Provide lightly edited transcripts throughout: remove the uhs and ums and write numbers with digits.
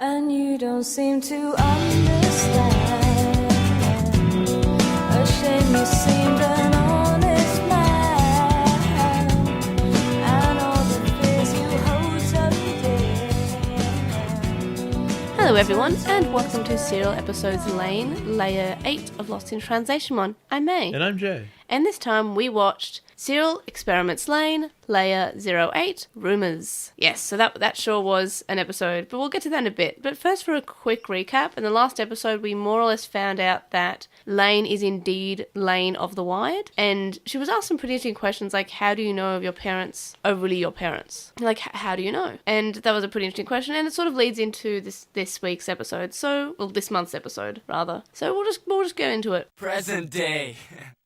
And you don't seem to understand. A shame you seemed an honest man. And all the fears you hold so dear. Hello everyone, and welcome to Serial Episodes Lain, Layer 8 of LostinTranslationmon. I'm May. And I'm Jay. And this time we watched Serial Experiments Lain, Layer 08, Rumours. Yes, so that sure was an episode, but we'll get to that in a bit. But first, for a quick recap, in the last episode we more or less found out that Lain is indeed Lain of the Wired, and she was asked some pretty interesting questions like, how do you know if your parents are really your parents? Like, how do you know? And that was a pretty interesting question, and it sort of leads into this week's episode, this month's episode, rather. So we'll just go into it. Present day.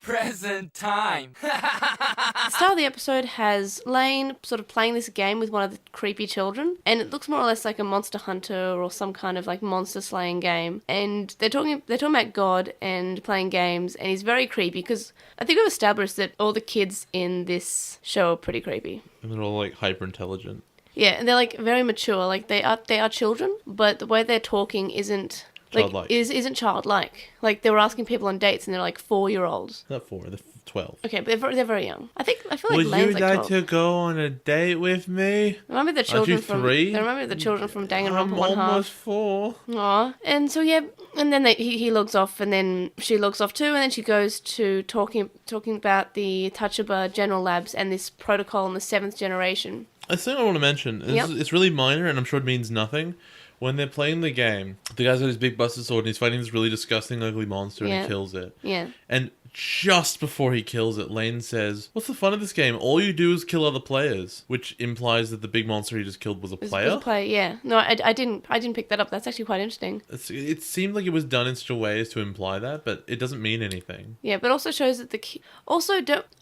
Present time. The start of the episode has Lain sort of playing this game with one of the creepy children, and it looks more or less like a monster hunter or some kind of like monster slaying game. And they're talking about God and playing games, and he's very creepy because I think we've established that all the kids in this show are pretty creepy. And they're all like hyper intelligent. Yeah, and they're like very mature. Like they are children, but the way they're talking isn't Childlike. Isn't childlike. Like they were asking people on dates, and they're like 4-year-olds. Not 4, they're 12. Okay, but they're very young. I feel like Would Lane's you like like 12. to go on a date with me? Remember the children you 3? Remember the children from I'm Danganronpa 1 almost half. 4. Aw. And so yeah, and then he logs off, and then she logs off too, and then she goes to talking about the Tachaba General Labs and this protocol in the 7th generation. A thing I want to mention, it's really minor and I'm sure it means nothing. When they're playing the game, the guy's got his big busted sword and he's fighting this really disgusting, ugly monster and he kills it. Yeah. And just before he kills it, Lain says, "What's the fun of this game? All you do is kill other players," which implies that the big monster he just killed was a player. Was a player, yeah. No, I didn't pick that up. That's actually quite interesting. It seemed like it was done in such a way as to imply that, but it doesn't mean anything. Yeah, but also shows that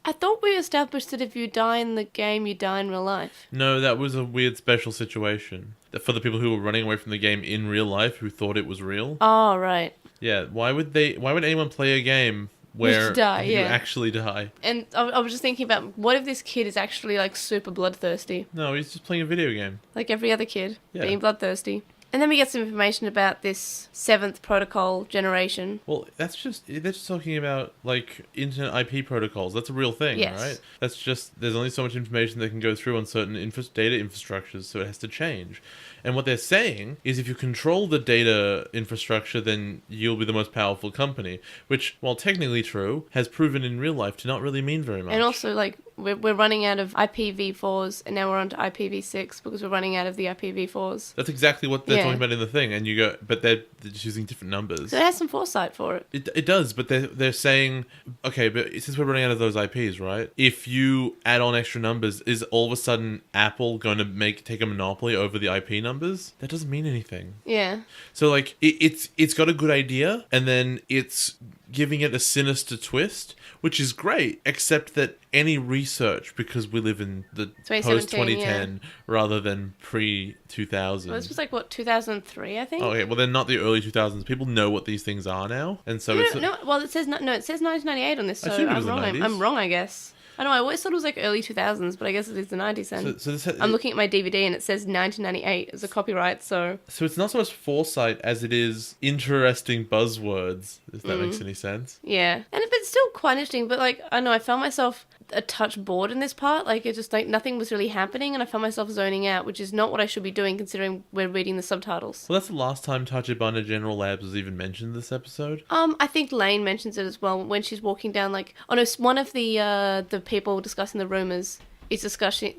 I thought we established that if you die in the game, you die in real life. No, that was a weird special situation. For the people who were running away from the game in real life who thought it was real. Oh, right. Yeah, why would anyone play a game where you actually die? And I was just thinking about, what if this kid is actually like super bloodthirsty? No, he's just playing a video game. Like every other kid, Yeah. being bloodthirsty. And then we get some information about this 7th protocol generation. Well, they're just talking about, like, internet IP protocols. That's a real thing, Yes. right? That's just, there's only so much information they can go through on certain data infrastructures, so it has to change. And what they're saying is if you control the data infrastructure, then you'll be the most powerful company, which, while technically true, has proven in real life to not really mean very much. And also, like, we're running out of IPv4s, and now we're on to IPv6 because we're running out of the IPv4s. That's exactly what they're Yeah. talking about in the thing, and you go, but they're just using different numbers. So it has some foresight for it. It does, but they're saying, okay, but since we're running out of those IPs, right? If you add on extra numbers, is all of a sudden Apple going to take a monopoly over the IP numbers? That doesn't mean anything. Yeah. So like it's got a good idea, and then it's giving it a sinister twist, which is great, except that any research, because we live in the 2017, post-2010 rather than pre-2000. Well, this was like, what, 2003, I think? Oh, okay. Well, they're not the early 2000s. People know what these things are now, and so Well, it says 1998 on this, so I assumed it I'm was the wrong. 90s. I'm wrong, I guess. I know, I always thought it was like early 2000s, but I guess it is the 90s then. So I'm looking at my DVD and it says 1998 as a copyright, so... So it's not so much foresight as it is interesting buzzwords, if that makes any sense. Yeah. But it's still quite interesting, but like, I know, I found myself a touch bored in this part. Like, it just, like, nothing was really happening, and I found myself zoning out, which is not what I should be doing considering we're reading the subtitles. Well, that's the last time Tachibana General Labs was even mentioned this episode. I think Lain mentions it as well when she's walking down, like... Oh no, one of the people discussing the rumours is discussing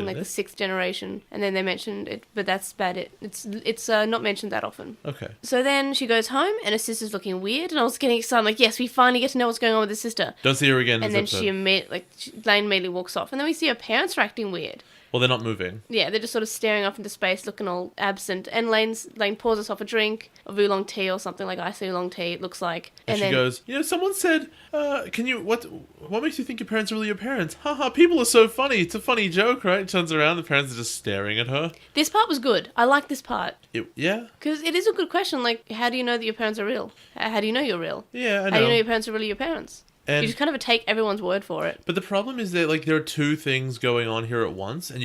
like the 6th generation, and then they mentioned it, but that's about it. It's not mentioned that often. Okay. So then she goes home, and her sister's looking weird, and I was getting excited. I'm like, yes, we finally get to know what's going on with her sister. Don't see her again in And this then episode. Lain immediately walks off, and then we see her parents are acting weird. Well, they're not moving. Yeah, they're just sort of staring off into space, looking all absent. And Lain pours herself a drink of oolong tea or something, like iced oolong tea, it looks like. And she goes, someone said, what makes you think your parents are really your parents? Haha, people are so funny. It's a funny joke, right? Turns around, the parents are just staring at her. This part was good. I like this part. Yeah? Because it is a good question, like, how do you know that your parents are real? How do you know you're real? Yeah, I know. How do you know your parents are really your parents? And You just kind of take everyone's word for it. but the problem is that like there are two things going on here at once, and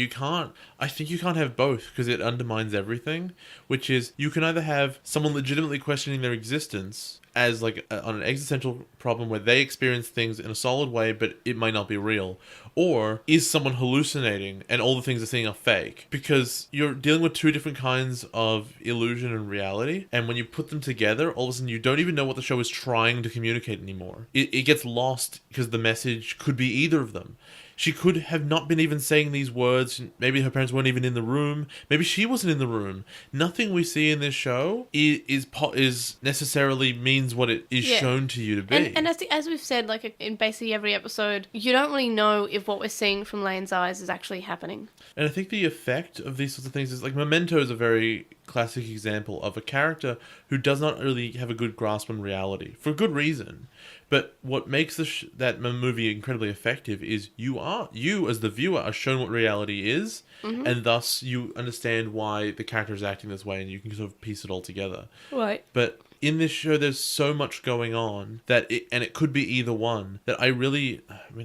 I think you can't have both because it undermines everything. Which is you can either have someone legitimately questioning their existence as like on an existential problem where they experience things in a solid way, but it might not be real, or is someone hallucinating and all the things they're seeing are fake? Because you're dealing with two different kinds of illusion and reality, and when you put them together, all of a sudden you don't even know what the show is trying to communicate anymore. It gets lost because the message could be either of them. She could have not been even saying these words. Maybe her parents weren't even in the room. Maybe she wasn't in the room. Nothing we see in this show is necessarily means what it is shown to you to be. And as we've said, like in basically every episode, you don't really know if what we're seeing from Lane's eyes is actually happening. And I think the effect of these sorts of things is like Memento is a very classic example of a character who does not really have a good grasp on reality for good reason. But what makes that movie incredibly effective is you as the viewer are shown what reality is, and thus you understand why the character is acting this way, and you can sort of piece it all together. Right. But in this show, there's so much going on and it could be either one, that I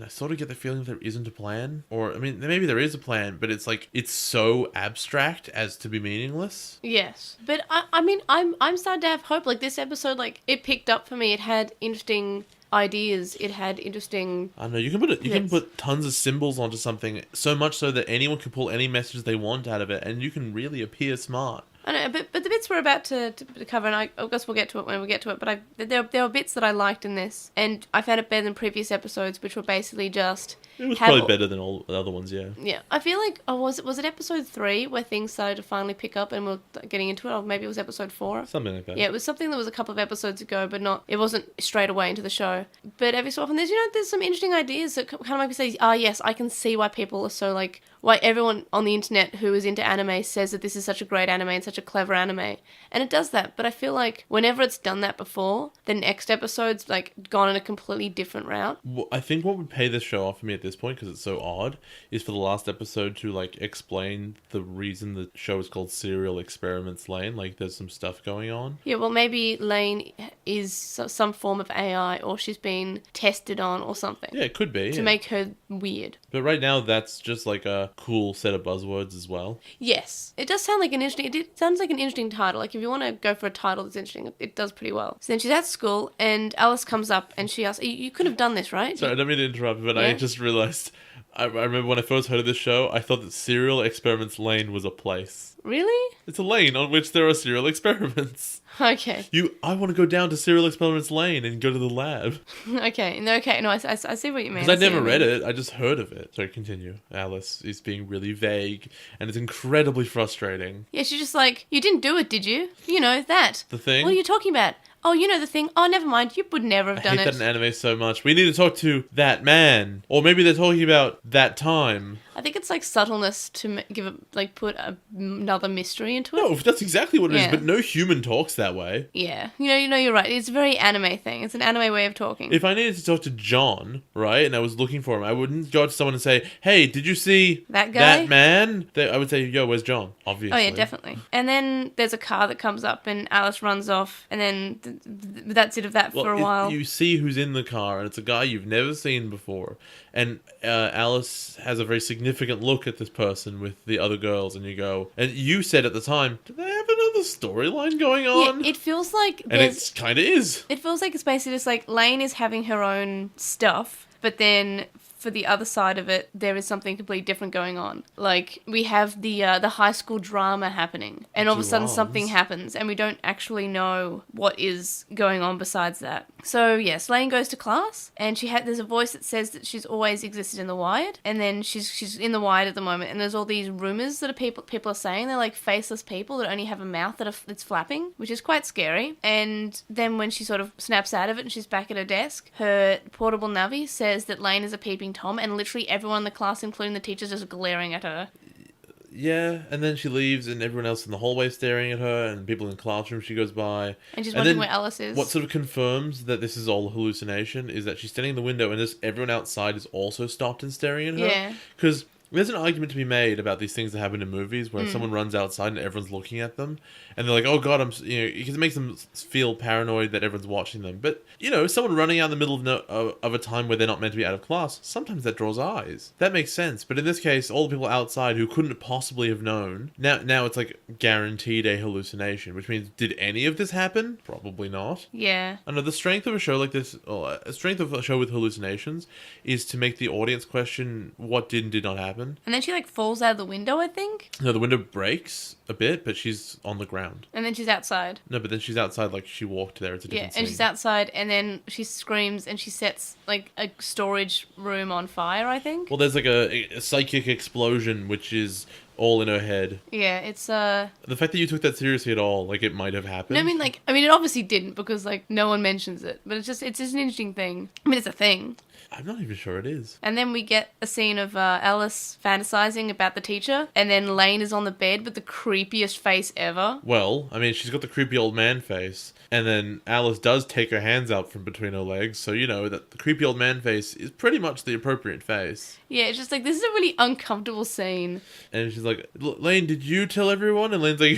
sort of get the feeling there isn't a plan, or maybe there is a plan, but it's like it's so abstract as to be meaningless. Yes, but I'm starting to have hope. Like this episode, like it picked up for me. It had interesting ideas. It had interesting. I know you can put tons of symbols onto something, so much so that anyone can pull any message they want out of it, and you can really appear smart. I know, but the bits we're about to cover, and I guess we'll get to it when we get to it, but there were bits that I liked in this, and I found it better than previous episodes, which were basically just... It was probably better than all the other ones, yeah. Yeah, I feel like, was it episode 3 where things started to finally pick up and we're getting into it, or maybe it was episode 4? Something like that. Yeah, it was something that was a couple of episodes ago, but it wasn't straight away into the show. But every so often, there's some interesting ideas that kind of make me say, yes, I can see why people are so like... Why everyone on the internet who is into anime says that this is such a great anime and such a clever anime. And it does that, but I feel like whenever it's done that before, the next episode's like gone in a completely different route. Well, I think what would pay this show off for me at this point, because it's so odd, is for the last episode to like explain the reason the show is called Serial Experiments Lain. Like there's some stuff going on. Yeah, well maybe Lain is some form of AI, or she's been tested on or something. Yeah, it could be. To make her weird. But right now that's just like a cool set of buzzwords as well. Yes. It does sound like it sounds like an interesting title. Like if you want to go for a title that's interesting, it does pretty well. So then she's at school and Alice comes up and she asks, you could have done this, right? Sorry, I don't mean to interrupt, but Yeah? I just realized, I remember when I first heard of this show, I thought that Serial Experiments Lain was a place. Really? It's a lane on which there are serial experiments. Okay. I want to go down to Serial Experiments Lane and go to the lab. Okay. No, I see what you mean. Because I never read it, I just heard of it. Sorry, continue. Alice is being really vague, and it's incredibly frustrating. Yeah, she's just like, you didn't do it, did you? You know, that. The thing? What are you talking about? Oh, you know the thing. Oh, never mind. You would never have I done hate it. that in anime so much. We need to talk to that man. Or maybe they're talking about that time. I think it's like subtleness to put another mystery into it. No, that's exactly what it is, Yeah. but no human talks that way. Yeah. You know, you're right. It's a very anime thing. It's an anime way of talking. If I needed to talk to John, right, and I was looking for him, I wouldn't go to someone and say, hey, did you see That guy? that man? I would say, yo, where's John? Obviously. Oh, yeah, definitely. And then there's a car that comes up and Alice runs off, and then that's it of that for a while. You see who's in the car, and it's a guy you've never seen before. And Alice has a very significant look at this person with the other girls, and you go, and you said at the time, do they have another storyline going on? Yeah, it feels like and it kind of is. It feels like it's basically just like Lain is having her own stuff, but then for the other side of it, there is something completely different going on. Like, we have the high school drama happening, and all of a sudden something happens, and we don't actually know what is going on besides that. So, yes, Lain goes to class, and there's a voice that says that she's always existed in the Wired, and then she's in the Wired at the moment, and there's all these rumors that people are saying. They're like faceless people that only have a mouth that's flapping, which is quite scary. And then when she sort of snaps out of it and she's back at her desk, her portable navi says that Lain is a peeping Tom, and literally everyone in the class, including the teachers, is glaring at her. Yeah, and then she leaves, and everyone else in the hallway staring at her, and people in the classroom she goes by. And she's wondering where Alice is. What sort of confirms that this is all a hallucination is that she's standing in the window, and everyone outside is also stopped and staring at her. Yeah. Because There's an argument to be made about these things that happen in movies where someone runs outside and everyone's looking at them, and they're like, "Oh God, because it makes them feel paranoid that everyone's watching them." But someone running out in the middle of a time where they're not meant to be out of class, sometimes that draws eyes. That makes sense. But in this case, all the people outside who couldn't possibly have known, now it's like guaranteed a hallucination, which means did any of this happen? Probably not. Yeah. I know the strength of a show like this, or a strength of a show with hallucinations, is to make the audience question what did and did not happen. And then she like falls out of the window, I think. No, the window breaks a bit, but she's on the ground. And then she's outside. No, but then she's outside like she walked there. It's a different Yeah, and scene. she's outside, and then she screams, and she sets like a storage room on fire, I think. Well, there's like a psychic explosion, which is all in her head. Yeah, it's The fact that you took that seriously at all, like it might have happened. No, I mean, it obviously didn't because like no one mentions it, but it's just an interesting thing. I mean, it's a thing. I'm not even sure it is. And then we get a scene of Alice fantasizing about the teacher, and then Lain is on the bed with the creepiest face ever. Well, I mean, she's got the creepy old man face, and then Alice does take her hands out from between her legs, so that the creepy old man face is pretty much the appropriate face. Yeah, it's just like, this is a really uncomfortable scene. And she's like, Lain, did you tell everyone? And Lain's like,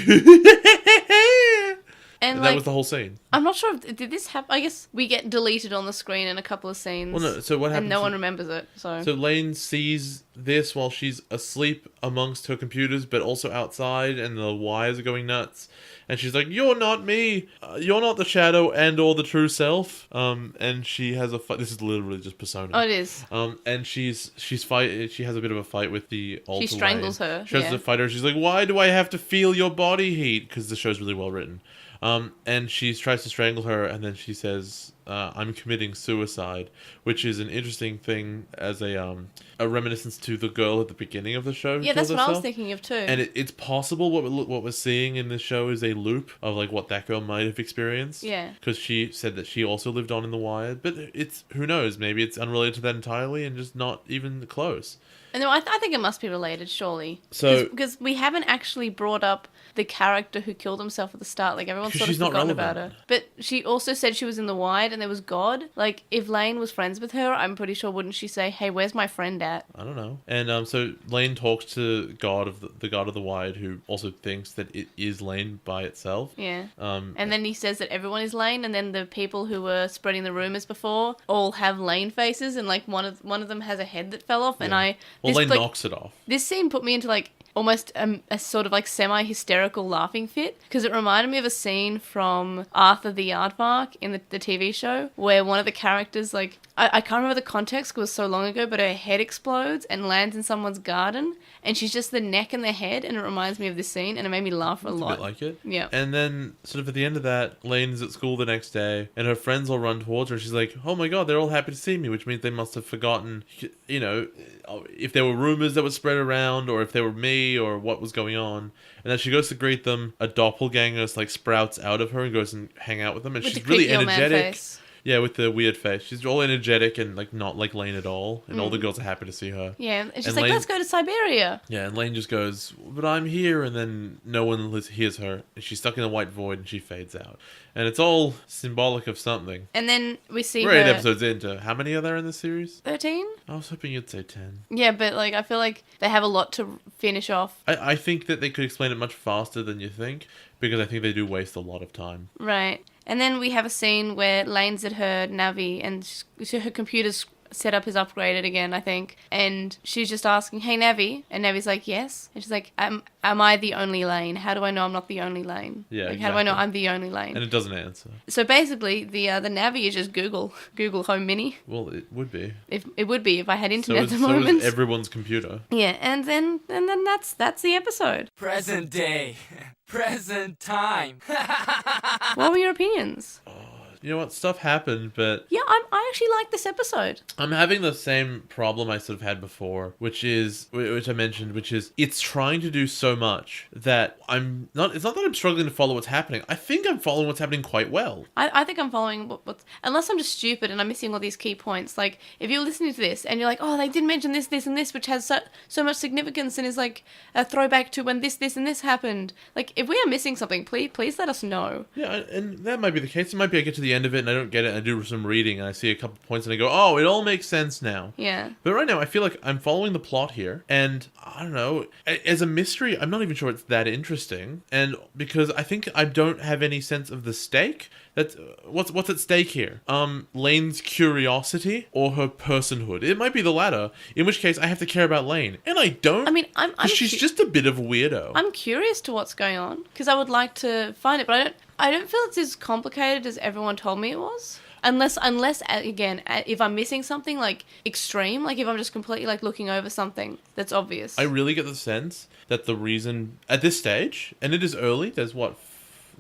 and that was the whole scene. I'm not sure did this happen. I guess we get deleted on the screen in a couple of scenes. Well, no, so what happens? And no one remembers it, so Lain sees this while she's asleep amongst her computers, but also outside, and the wires are going nuts. And she's like, "You're not me. You're not the shadow and or the true self." And she has a fight. This is literally just Persona. Oh, it is. And she's fight. She has a bit of a fight with the alter. She strangles her. She tries to fight her. She's like, "Why do I have to feel your body heat?" Because the show's really well written. And she tries to strangle her, and then she says, "I'm committing suicide," which is an interesting thing as a reminiscence to the girl at the beginning of the show. Yeah, that's what I was thinking of too. And it's possible what we're seeing in this show is a loop of like what that girl might have experienced. Yeah. Because she said that she also lived on in the Wired, but it's who knows? Maybe it's unrelated to that entirely and just not even close. And no, I think it must be related, surely. So because we haven't actually brought up the character who killed himself at the start. Like everyone's sort of forgotten about her. But she also said she was in the Wired and there was God. Like if Lain was friends with her, I'm pretty sure wouldn't she say, "Hey, where's my friend at?" I don't know. And so Lain talks to God of the God of the Wired, who also thinks that it is Lain by itself. Yeah. And then he says that everyone is Lain, and then the people who were spreading the rumors before all have Lain faces, and like one of them has a head that fell off, Yeah. Lain knocks it off. This scene put me into like almost a sort of like semi-hysterical laughing fit, because it reminded me of a scene from Arthur the Aardvark in the TV show where one of the characters, like, I can't remember the context because it was so long ago, but her head explodes and lands in someone's garden, and she's just the neck and the head, and it reminds me of this scene, and it made me laugh a lot. A bit like it. Yeah. And then sort of at the end of that, Lain's at school the next day, and her friends all run towards her, and she's like, "Oh my God, they're all happy to see me," which means they must have forgotten, if there were rumors that were spread around, or if they were me, or what was going on. And as she goes to greet them, a doppelganger like sprouts out of her and goes and hang out with them, and With she's the really creepy old man energetic. face. Yeah, with the weird face. She's all energetic and like not like Lain at all. And all the girls are happy to see her. Yeah, and she's And like, Lain- "Let's go to Siberia." Yeah, and Lain just goes, "But I'm here," and then no one hears her. And she's stuck in a white void and she fades out. And it's all symbolic of something. And then we see We're her 8 episodes into. How many are there in this series? 13? I was hoping you'd say 10. Yeah, but like I feel like they have a lot to finish off. I think that they could explain it much faster than you think, because I think they do waste a lot of time. Right. And then we have a scene where Lane's at her Navi and her computer's setup is upgraded again, I think. And she's just asking, "Hey, Navi." And Navi's like, "Yes." And she's like, Am I the only Lain? How do I know I'm not the only Lain? Yeah, Like, how do I know exactly. I'm the only Lain? And it doesn't answer. So basically, the Navi is just Google Home Mini. Well, it would be. If it would be if I had So internet is, at the so moment. is everyone's computer. Yeah, and then that's the episode. Present day. Present time. What were your opinions? You know what? Stuff happened, but Yeah, I actually like this episode. I'm having the same problem I sort of had before, which I mentioned, which is it's trying to do so much that it's not that I'm struggling to follow what's happening. I think I'm following what's happening quite well. I think I'm following what's... Unless I'm just stupid and I'm missing all these key points. Like, if you're listening to this and you're like, "Oh, they did mention this, this, and this, which has so much significance and is like a throwback to when this, and this happened." Like, if we are missing something, please let us know. Yeah, and that might be the case. It might be I get to the end of it and I don't get it, and I do some reading and I see a couple points and I go, oh, it all makes sense now. Yeah. But right now, I feel like I'm following the plot here, and I don't know, as a mystery, I'm not even sure it's that interesting, and because I think I don't have any sense of the stake. That's what's at stake here. Lain's curiosity or her personhood. It might be the latter. In which case, I have to care about Lain, and I don't. I mean, I'm she's just a bit of a weirdo. I'm curious to what's going on because I would like to find it, but I don't feel it's as complicated as everyone told me it was. Unless again, if I'm missing something like extreme, like if I'm just completely like looking over something that's obvious. I really get the sense that the reason at this stage, and it is early. There's what.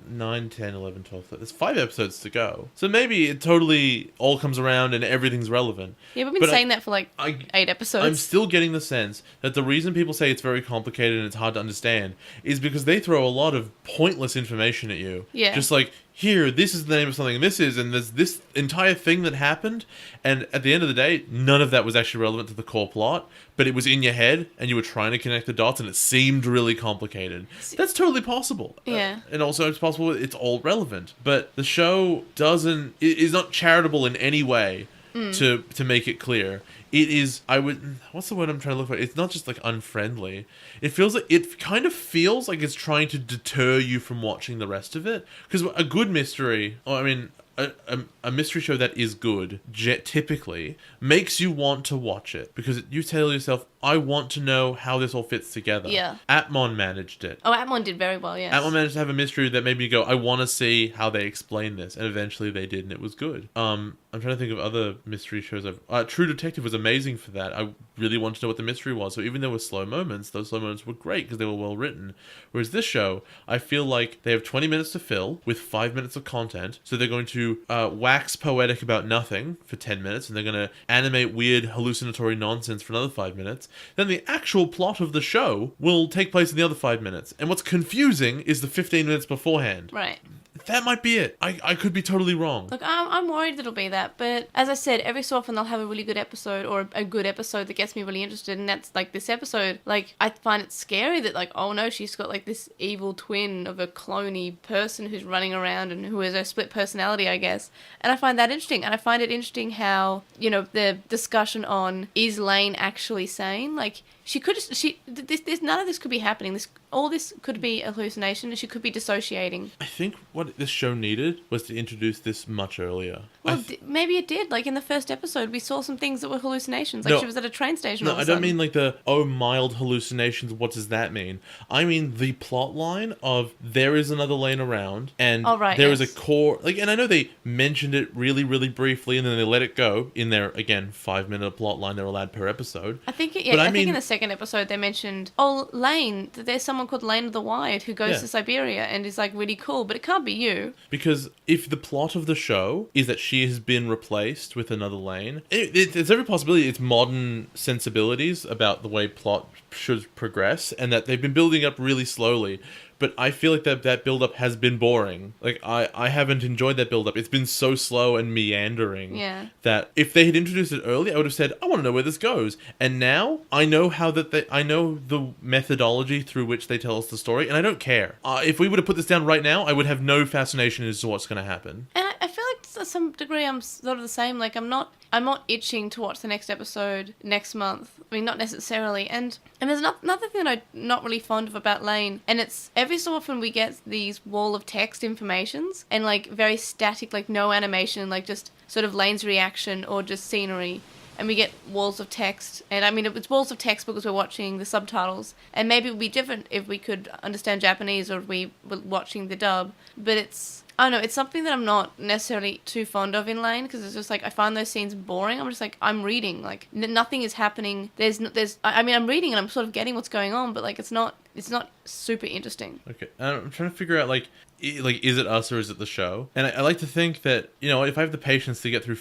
9, 10, 11, 12, there's 5 episodes to go. So maybe it totally all comes around and everything's relevant. Yeah, we've been saying that for like 8 episodes. I'm still getting the sense that the reason people say it's very complicated and it's hard to understand is because they throw a lot of pointless information at you. Yeah. Just like, here, this is the name of something, and there's this entire thing that happened, and at the end of the day, none of that was actually relevant to the core plot, but it was in your head, and you were trying to connect the dots, and it seemed really complicated. That's totally possible. Yeah. And also, it's possible it's all relevant. But the show is not charitable in any way to make it clear. It is, what's the word I'm trying to look for? It's not just like unfriendly. It kind of feels like it's trying to deter you from watching the rest of it. Because a good mystery, a mystery show that is good, typically, makes you want to watch it. Because you tell yourself, I want to know how this all fits together. Yeah. Atmon managed it. Oh, Atmon did very well, yes. Atmon managed to have a mystery that made me go, I want to see how they explain this. And eventually they did, and it was good. I'm trying to think of other mystery shows. True Detective was amazing for that. I really wanted to know what the mystery was. So even though there were slow moments, those slow moments were great because they were well written. Whereas this show, I feel like they have 20 minutes to fill with 5 minutes of content. So they're going to wax poetic about nothing for 10 minutes, and they're going to animate weird hallucinatory nonsense for another 5 minutes. Then the actual plot of the show will take place in the other 5 minutes. And what's confusing is the 15 minutes beforehand. Right. That might be it. I could be totally wrong. Look, I'm worried that it'll be that, but as I said, every so often they'll have a really good episode or a good episode that gets me really interested, and that's like this episode. Like, I find it scary that like, oh no, she's got like this evil twin of a cloney person who's running around and who has a split personality, I guess. And I find that interesting, and I find it interesting how, you know, the discussion on is Lain actually sane? Like, this none of this could be happening. All this could be a hallucination, and she could be dissociating. I think what this show needed was to introduce this much earlier. Well, maybe it did. Like in the first episode, we saw some things that were hallucinations. Like she was at a train station. No, I don't mean like mild hallucinations. What does that mean? I mean the plot line of there is another Lain around, and there is a core. Like, and I know they mentioned it really, really briefly, and then they let it go in their 5-minute plot line they're allowed per episode. I think I think in the second episode they mentioned Lain. That there's someone called Lain of the Wired who goes to Siberia and is like really cool, but it can't be you. Because if the plot of the show is that she has been replaced with another Lain, there's every possibility it's modern sensibilities about the way plot should progress, and that they've been building up really slowly. But I feel like that build-up has been boring. Like, I haven't enjoyed that build-up. It's been so slow and meandering that if they had introduced it early, I would have said, I want to know where this goes. And now, I know I know the methodology through which they tell us the story, and I don't care. If we were to put this down right now, I would have no fascination as to what's going to happen. And I feel like to some degree I'm sort of the same. Like, I'm not itching to watch the next episode next month. I mean, not necessarily. And there's another thing that I'm not really fond of about Lain, and it's every so often we get these wall of text informations and like very static, like no animation, like just sort of Lain's reaction or just scenery. And we get walls of text. And I mean, it's walls of text because we're watching the subtitles. And maybe it would be different if we could understand Japanese or if we were watching the dub. But I don't know, it's something that I'm not necessarily too fond of in Lain, because it's just like, I find those scenes boring. I'm just like, I'm reading, like, nothing is happening. I'm reading and I'm sort of getting what's going on, but like, it's not super interesting. Okay, I'm trying to figure out, like, is it us or is it the show? And I like to think that, you know, if I have the patience to get through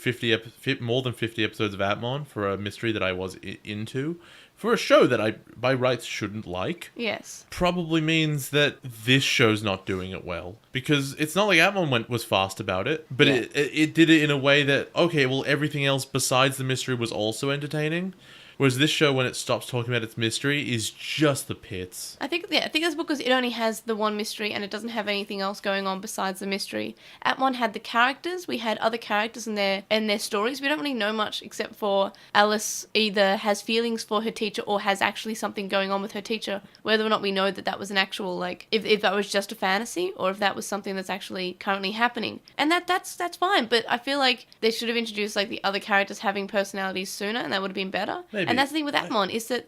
more than 50 episodes of Atmon for a mystery that I was into, for a show that I, by rights, shouldn't like. Yes. Probably means that this show's not doing it well. Because it's not like Atmon was fast about it, but it did it in a way that, okay, well, everything else besides the mystery was also entertaining. Whereas this show, when it stops talking about its mystery, is just the pits. I think that's because it only has the one mystery and it doesn't have anything else going on besides the mystery. At1 had the characters, we had other characters in their stories. We don't really know much except for Alice either has feelings for her teacher or has actually something going on with her teacher. Whether or not we know that was an actual, like, if that was just a fantasy or if that was something that's actually currently happening. And that's fine, but I feel like they should have introduced, like, the other characters having personalities sooner and that would have been better. Maybe. And that's the thing with Atmon is that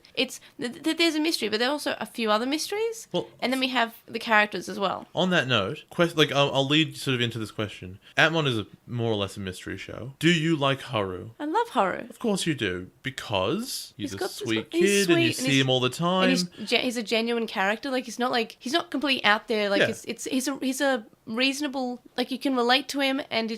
that there's a mystery, but there are also a few other mysteries. Well, and then we have the characters as well. On that note, I'll lead sort of into this question. Atmon is more or less a mystery show. Do you like Haru? I love Haru. Of course you do, because he's a sweet he's kid and you sweet, see him all the time. And he's a genuine character. Like he's not completely out there. Like Yeah. he's a reasonable. Like you can relate to him, and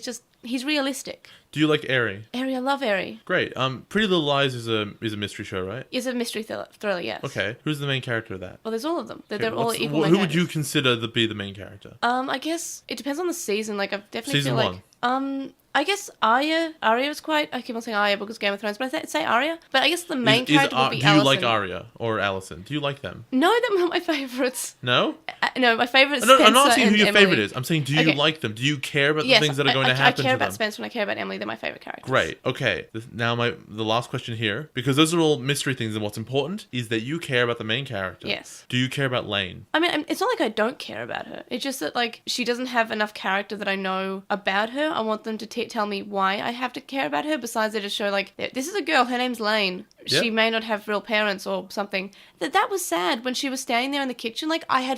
he's realistic. Do you like Eri? Eri, I love Eri. Great. Pretty Little Lies is a mystery show, right? It's a mystery thriller, yes. Okay. Who's the main character of that? Well, there's all of them. They're Okay, all equal. who would you consider to be the main character? I guess it depends on the season. Like I've definitely Season feel like I guess Arya is quite... I keep on saying Arya because Game of Thrones, but I say Arya. But I guess the main character would be Do you Alicent. like Arya or Alicent? Do you like them? No, they're not my favourites. No? No, my favourite is No, Spencer I'm not asking who and your Emily. favourite is. I'm saying, do you Okay. like them? Do you care about the Yes, things that are going to happen to them? I care about Spencer and I care about Emily. They're my favourite characters. Great. Okay. Now the last question here, because those are all mystery things, and what's important is that you care about the main character. Yes. Do you care about Lain? I mean, it's not like I don't care about her. It's just that, like, she doesn't have enough character that I know about her. I want them to tell me why I have to care about her, besides they just show, like, this is a girl, her name's Lain. Yep. She may not have real parents or something. That was sad when she was standing there in the kitchen. Like, I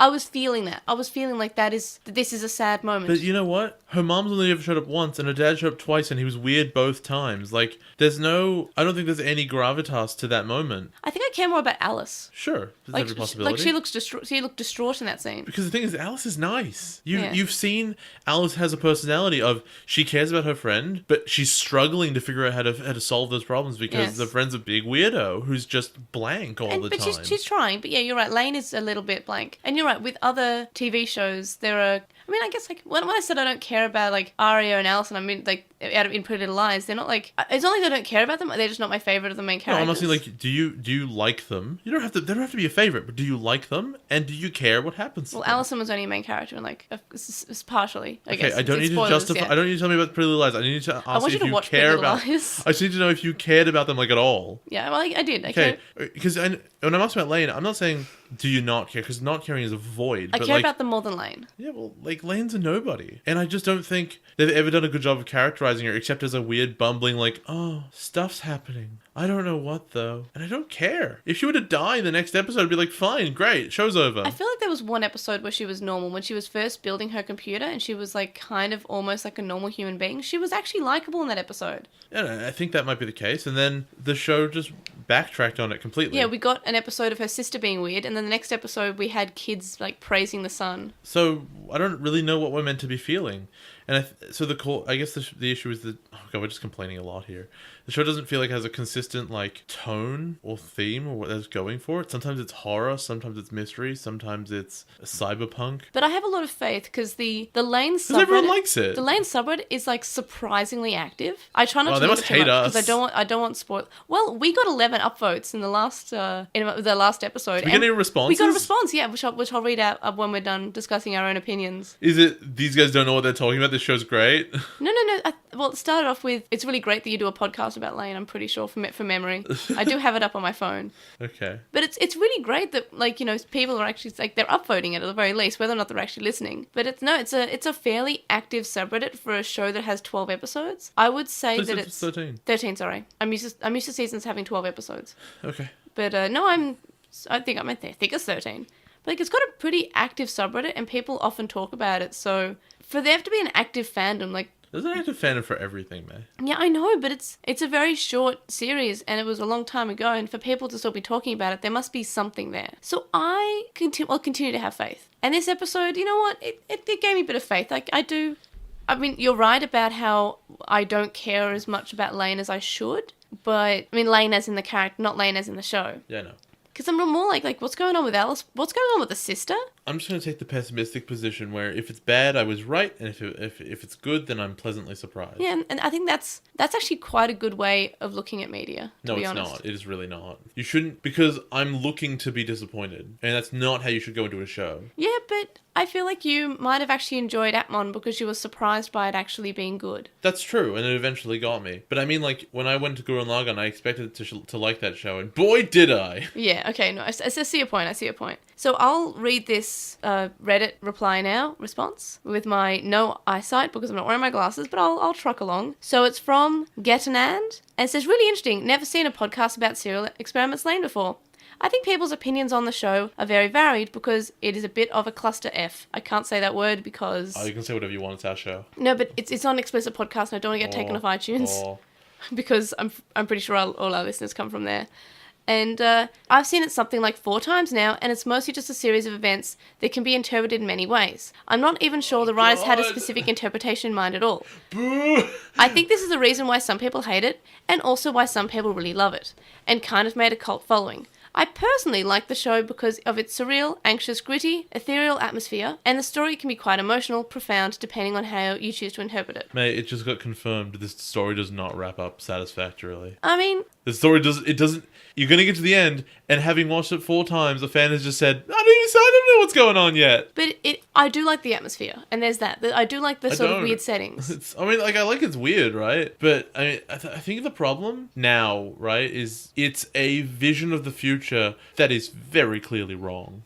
was feeling that. I was feeling like this is a sad moment. But you know what? Her mom's only ever showed up once, and her dad showed up twice, and he was weird both times. Like, I don't think there's any gravitas to that moment. I think I care more about Alice. Sure, there's Like, every possibility. she looked distraught in that scene. Because the thing is, Alice is nice. Yeah. You've seen Alice has a personality of she cares about her friend, but she's struggling to figure out how to solve those problems because Yes. the friend's a big weirdo who's just blank all the But time. she's trying. But yeah, you're right. Lain is a little bit blank. And you're right. With other TV shows, there are... I mean, I guess, like, when I said I don't care about, like, Arya and Alicent, I mean, like, out of In Pretty Little Lies, they're not, like... It's not like I don't care about them. They're just not my favourite of the main No, characters. I'm asking, like, do you like them? They don't have to be a favorite, but do you like them? And do you care what happens to Well, them? Alicent was only a main character, and, like, it's partially, I guess. Okay, I don't It's need to spoilers, justify. yeah. I don't need to tell me about Pretty Little Lies. I need to ask want you if to you watch Pretty care Little about. Lies. I just need to know if you cared about them, like, at all. Yeah, well, I did. Okay, because when I'm asking about Lain, I'm not saying do you not care, because not caring is a void. I but care like, about them more than Lain. Yeah, well, like, Lane's a nobody. And I just don't think they've ever done a good job of characterizing her, except as a weird, bumbling, like, oh, stuff's happening. I don't know what, though. And I don't care. If she were to die in the next episode, I'd be like, fine, great, show's over. I feel like there was one episode where she was normal, when she was first building her computer, and she was, like, kind of almost like a normal human being. She was actually likable in that episode. Yeah, I think that might be the case. And then the show just backtracked on it completely. Yeah, we got an episode of her sister being weird, and then the next episode we had kids, like, praising the sun. So I don't really know what we're meant to be feeling. And I guess the issue is that, oh god, we're just complaining a lot here. The show doesn't feel like it has a consistent, like, tone or theme or what it's going for. Sometimes it's horror, sometimes it's mystery, sometimes it's cyberpunk. But I have a lot of faith, because the Lain subreddit... Because everyone likes it. The Lain subreddit is, like, surprisingly active. I try not Well, to they look must at too hate much, us. because I don't want spoil... Well, we got 11 upvotes in the last episode. We get any responses? We got a response, yeah, which I'll read out when we're done discussing our own opinions. Is it, these guys don't know what they're talking about, this show's great? No. Well, it started off with, it's really great that you do a podcast about Lain, I'm pretty sure, from memory. I do have it up on my phone. Okay. But it's really great that, like, you know, people are actually, like, they're upvoting it at the very least, whether or not they're actually listening. But it's a fairly active subreddit for a show that has 12 episods. I would say So that it's 13. 13, sorry. I'm used to seasons having 12 episodes. Okay. But no, I think it's 13. But, like, it's got a pretty active subreddit, and people often talk about it. So for there to be an active fandom, like, There's an active fandom for everything, man. yeah, I know, but it's a very short series, and it was a long time ago, and for people to still be talking about it, there must be something there. So I'll continue to have faith. And this episode, you know what? It gave me a bit of faith. Like, I do... I mean, you're right about how I don't care as much about Lain as I should, but... I mean, Lain as in the character, not Lain as in the show. Yeah, no. Because I'm more like, what's going on with Alice? What's going on with the sister? I'm just going to take the pessimistic position where if it's bad, I was right, and if it's good, then I'm pleasantly surprised. Yeah, and I think that's actually quite a good way of looking at media, to No, be it's honest. not. It is really not. You shouldn't, because I'm looking to be disappointed, and that's not how you should go into a show. Yeah, but I feel like you might have actually enjoyed Atmon because you were surprised by it actually being good. That's true, and it eventually got me. But I mean, like, when I went to Gurren Lagann, I expected to like that show, and boy, did I! Yeah, okay, no, I see your point, So I'll read this Reddit reply now response with my no eyesight because I'm not wearing my glasses, but I'll truck along. So it's from Getanand, and it says, really interesting, never seen a podcast about serial experiments Lain before. I think people's opinions on the show are very varied because it is a bit of a cluster F. I can't say that word because... Oh, you can say whatever you want, it's our show. No, but it's on an explicit podcast and I don't want to get taken off iTunes because I'm pretty sure all our listeners come from there. And I've seen it something like 4 times now, and it's mostly just a series of events that can be interpreted in many ways. I'm not even sure the writers had a specific interpretation in mind at all. Boo! I think this is the reason why some people hate it, and also why some people really love it, and kind of made a cult following. I personally like the show because of its surreal, anxious, gritty, ethereal atmosphere, and the story can be quite emotional, profound, depending on how you choose to interpret it. Mate, it just got confirmed. This story does not wrap up satisfactorily. I mean... The story doesn't... You're going to get to the end, and having watched it 4 times, a fan has just said, I don't know what's going on yet. But I do like the atmosphere, and there's that. I do like the sort of weird settings. I like it's weird, right? But I mean, I think the problem now, right, is it's a vision of the future that is very clearly wrong.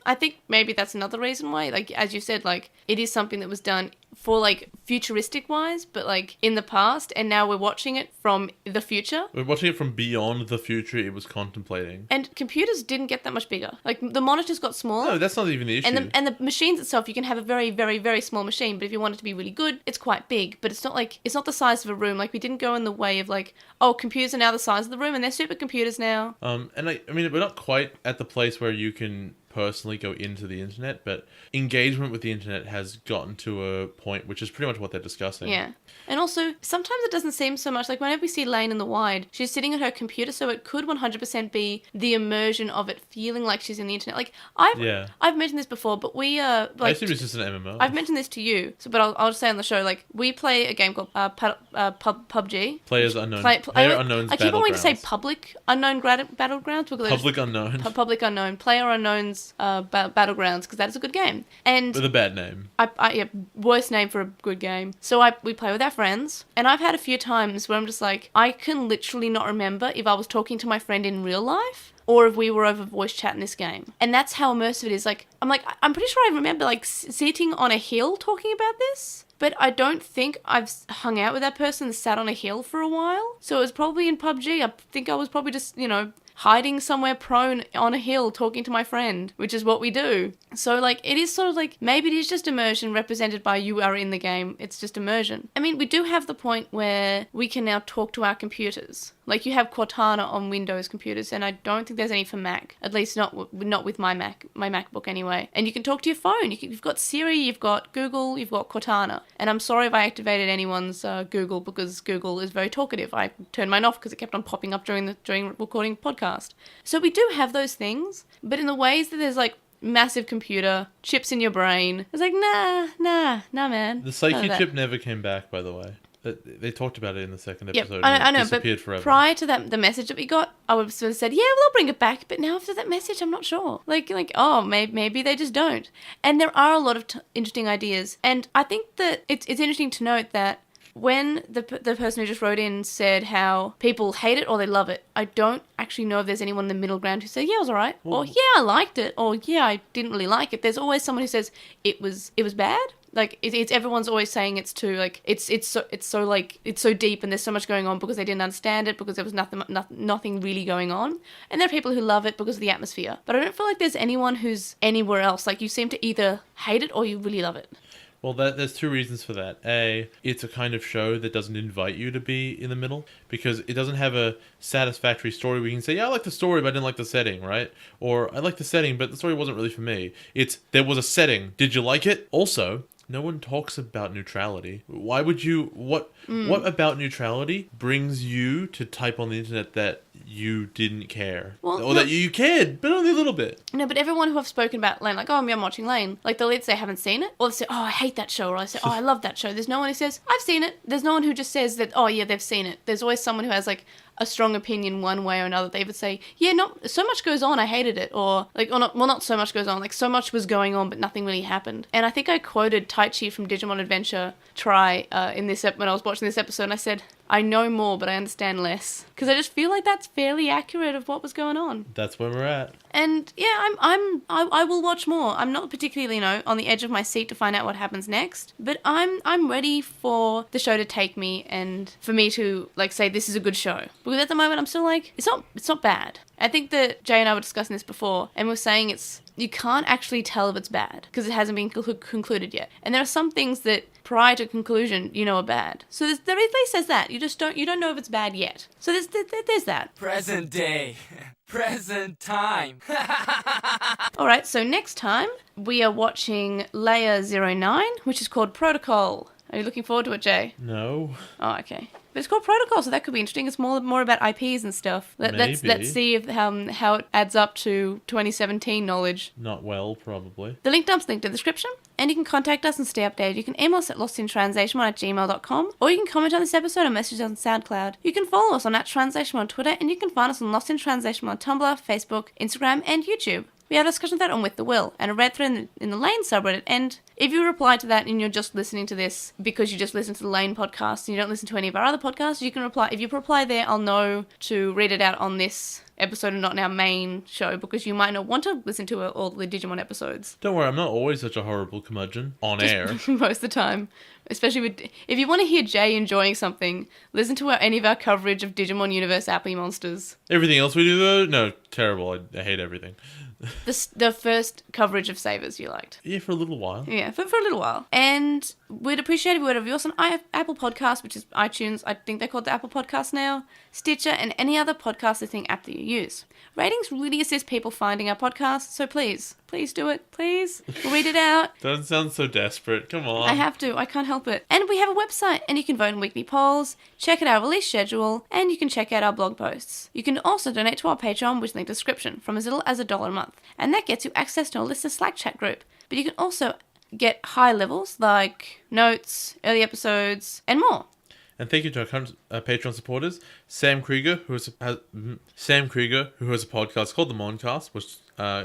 I think maybe that's another reason why, like, as you said, like, it is something that was done for, like, futuristic wise, but, like, in the past, and now we're watching it from the future. We're watching it from beyond the future it was contemplating. And computers didn't get that much bigger. Like, the monitors got smaller. No, that's not even the issue. And the machines itself, you can have a very, very, very small machine, but if you want it to be really good, it's quite big. But it's not the size of a room. Like, we didn't go in the way of, like, oh, computers are now the size of the room, and they're supercomputers now. And I mean, we're not quite at the place where you can personally go into the internet, but engagement with the internet has gotten to a point which is pretty much what they're discussing. Yeah. And also, sometimes it doesn't seem so much like whenever we see Lain in the wide, she's sitting at her computer, so it could 100% be the immersion of it feeling like she's in the internet. Like, I've mentioned this before, but we I assume it's just an MMO. I've mentioned this to you, but I'll just say on the show, like, we play a game called PUBG. Players Unknown. Player Unknown's I keep on wanting to say Battlegrounds. public unknown battlegrounds. Because Public Unknown. Public unknown. Player Unknown's Battlegrounds, because that is a good game. And With a bad name. worst name for a good game. So we play with our friends, and I've had a few times where I'm just like, I can literally not remember if I was talking to my friend in real life or if we were over voice chat in this game. And that's how immersive it is. Like, I'm pretty sure I remember, like, sitting on a hill talking about this. But I don't think I've hung out with that person and sat on a hill for a while. So it was probably in PUBG. I think I was probably just, hiding somewhere prone on a hill talking to my friend, which is what we do. So, like, it is sort of like, maybe it is just immersion represented by you are in the game. It's just immersion. I mean, we do have the point where we can now talk to our computers. Like, you have Cortana on Windows computers, and I don't think there's any for Mac. At least not with my MacBook anyway. And you can talk to your phone. You've got Siri, you've got Google, you've got Cortana. And I'm sorry if I activated anyone's Google, because Google is very talkative. I turned mine off because it kept on popping up during recording podcast. So we do have those things, but in the ways that there's, like, massive computer, chips in your brain, it's like, nah, man. The Psyche chip never came back, by the way. They talked about it in the second episode. I know, disappeared but forever. Prior to that, the message that we got, I would have sort of said, yeah, well, they'll bring it back. But now after that message, I'm not sure. Like, oh, maybe they just don't. And there are a lot of interesting ideas. And I think that it's interesting to note that when the person who just wrote in said how people hate it or they love it, I don't actually know if there's anyone in the middle ground who said, yeah, it was all right. Or, yeah, I liked it. Or, yeah, I didn't really like it. There's always someone who says it was bad. Like, it's everyone's always saying it's too, like, it's so deep and there's so much going on because they didn't understand it, because there was nothing really going on. And there are people who love it because of the atmosphere. But I don't feel like there's anyone who's anywhere else. Like, you seem to either hate it or you really love it. Well, there's 2 reasons for that. A, it's a kind of show that doesn't invite you to be in the middle, because it doesn't have a satisfactory story where you can say, yeah, I like the story, but I didn't like the setting, right? Or, I like the setting, but the story wasn't really for me. It's, there was a setting. Did you like it? Also, no one talks about neutrality. Why would you... What about neutrality brings you to type on the internet that you didn't care. Well, or that you cared, but only a little bit. No, but everyone who I've spoken about Lain, like, oh, I'm watching Lain, like, they'll either say I haven't seen it, or they say, oh, I hate that show, or I say, oh, I love that show. There's no one who says, I've seen it. There's no one who just says that, oh, yeah, they've seen it. There's always someone who has, like, a strong opinion one way or another. They would say, yeah, not so much goes on, I hated it, or, like, or not, well, not so much goes on, like, so much was going on, but nothing really happened. And I think I quoted Taichi from Digimon Adventure Try in this when I was watching this episode, and I said, I know more, but I understand less. Because I just feel like that's fairly accurate of what was going on. That's where we're at. And yeah, I will watch more. I'm not particularly, on the edge of my seat to find out what happens next, but I'm ready for the show to take me and for me to like say this is a good show. Because at the moment I'm still like it's not bad. I think that Jay and I were discussing this before, and we were saying you can't actually tell if it's bad because it hasn't been concluded yet. And there are some things that prior to conclusion are bad. So there at least says that you don't know if it's bad yet. So there's that. Present day. Present time. All right, so next time we are watching Layer 09, which is called Protocol. Are you looking forward to it, Jay? No. Oh, okay. But it's called Protocol, so that could be interesting. It's more about IPs and stuff. Let's see if how it adds up to 2017 knowledge. Not well, probably. The link dump's linked in the description, and you can contact us and stay updated. You can email us at LostinTranslationmon@gmail.com, or you can comment on this episode and message us on SoundCloud. You can follow us on @TranslationMon on Twitter, and you can find us on LostinTranslationmon on Tumblr, Facebook, Instagram, and YouTube. We had a discussion of that on With the Will, and a red thread in the Lain subreddit, and if you reply to that and you're just listening to this because you just listen to the Lain podcast and you don't listen to any of our other podcasts, you can reply. If you reply there, I'll know to read it out on this episode and not in our main show, because you might not want to listen to all the Digimon episodes. Don't worry, I'm not always such a horrible curmudgeon on air. Most of the time. Especially if you want to hear Jay enjoying something, listen to any of our coverage of Digimon Universe Appy Monsters. Everything else we do, though? No, terrible. I hate everything. The first coverage of Savers you liked. Yeah, for a little while. Yeah, for a little while. And we'd appreciate a word of yours on Apple Podcasts, which is iTunes. I think they're called the Apple Podcast now. Stitcher, and any other podcast listening app that you use. Ratings really assist people finding our podcast, so please do it. Please. We'll read it out. Doesn't sound so desperate. Come on. I have to. I can't help it. And we have a website, and you can vote in weekly polls, check out our release schedule, and you can check out our blog posts. You can also donate to our Patreon, which is in the description, from as little as $1 a month. And that gets you access to a listener Slack chat group. But you can also get high levels, like notes, early episodes, and more. And thank you to our current Patreon supporters, Sam Krieger, who has a podcast called The Moncast, which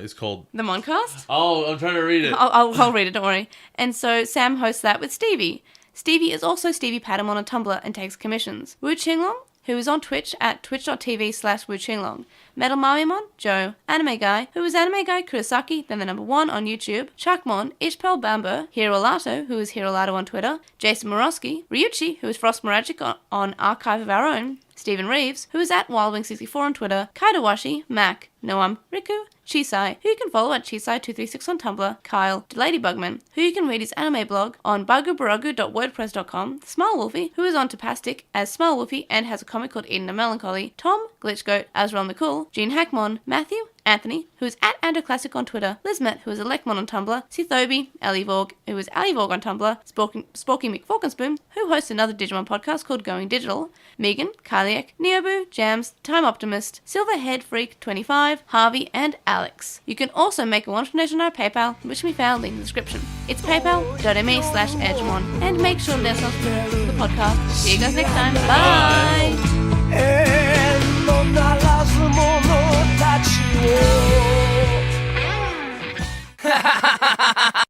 is called... The Moncast? Oh, I'm trying to read it. I'll read it, don't worry. And so Sam hosts that with Stevie. Stevie is also Stevie Patamon on Tumblr and takes commissions. Wu Qinglong, who is on Twitch at twitch.tv/WuQinglong. Metal Mamimon, Joe, Anime Guy, who is Anime Guy Kurosaki, then the number 1 on YouTube, Chuckmon, Ishpel Bamber, Hirolato, who is Hirolato on Twitter, Jason Morosky, Ryuchi, who is Frost Moragic on Archive of Our Own, Stephen Reeves, who is at WildWing64 on Twitter, Kaidawashi, Mac, Noam, Riku, Chisai, who you can follow at Chisai236 on Tumblr, Kyle, Ladybugman, who you can read his anime blog on bugubaragu.wordpress.com, Smile Wolfie, who is on Tapastic as Smile Wolfie and has a comic called Eden of Melancholy, Tom, Glitchgoat, Azrael McCool, Gene Hackmon, Matthew, Anthony, who is at AndoClassic on Twitter, Lizmet, who is Elecmon on Tumblr, Sithobi, Alivorg, who is Alivorg on Tumblr, Sporky McForkenspoon, who hosts another Digimon podcast called Going Digital, Megan, Kyliak, Neobu, Jams, Time Optimist, Silverhead Freak 25, Harvey, and Alex. You can also make a one-off donation on our PayPal, which can be found in the description. It's paypal.me/edgemon, and make sure to subscribe to the podcast. See you guys next time. Bye!